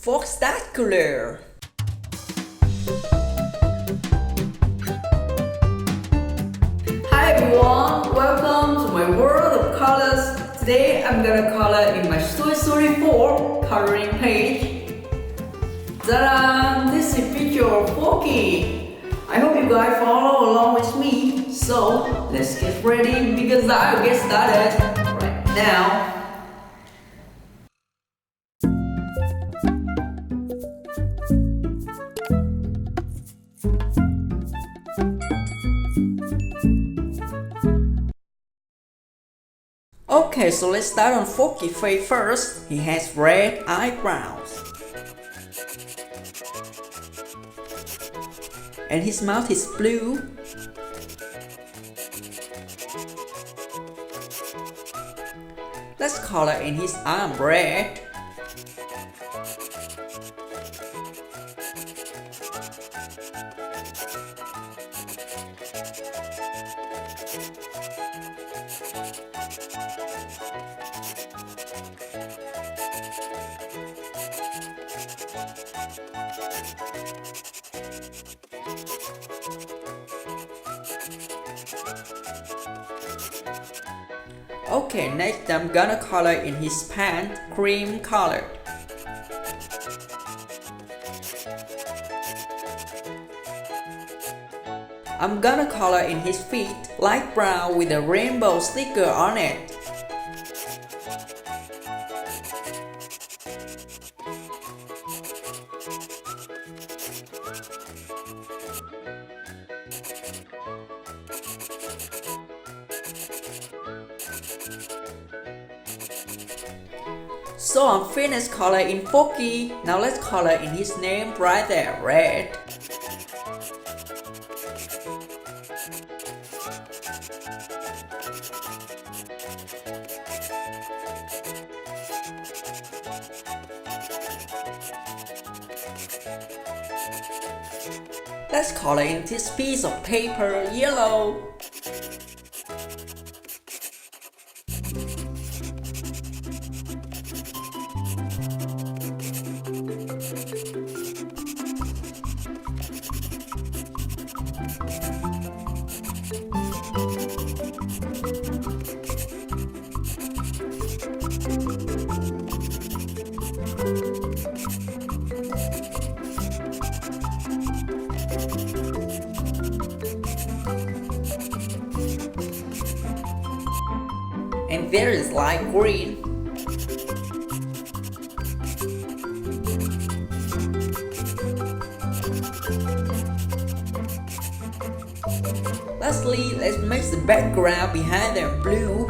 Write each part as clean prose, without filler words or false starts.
Forky. Hi everyone, welcome to my world of colors. Today I'm gonna color in my Toy Story 4 coloring page. Ta-da! This is a picture of Forky. I hope you guys follow along with me. So let's get ready because I'll get started right now. Okay, so let's start on Forky's face first. He has red eyebrows. And his mouth is blue. Let's color in his arm red. Okay, next I'm gonna color in his pants cream colored. I'm gonna color in his feet light brown with a rainbow sticker on it. So I'm finished color in Forky. Now let's color in his name right there, red. Let's color in this piece of paper yellow. And there is light green. Lastly, let's make the background behind them blue.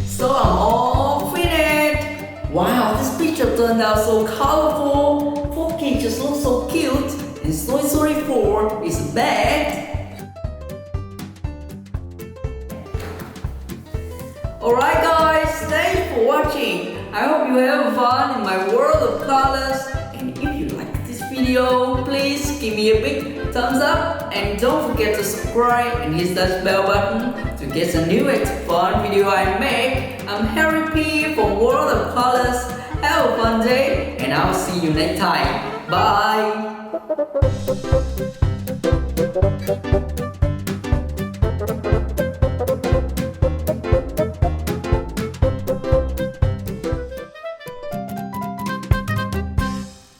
So I'm all finished! Wow, this picture turned out so colorful! Forky just looks so cute! And Toy Story 4 is back! Alright guys, thanks for watching! I hope you have fun in my world of colors. And if you like this video, please give me a big thumbs up. And don't forget to subscribe and hit that bell button to get the newest fun video I make. I'm Harry P from World of Colors. Have a fun day and I'll see you next time. Bye!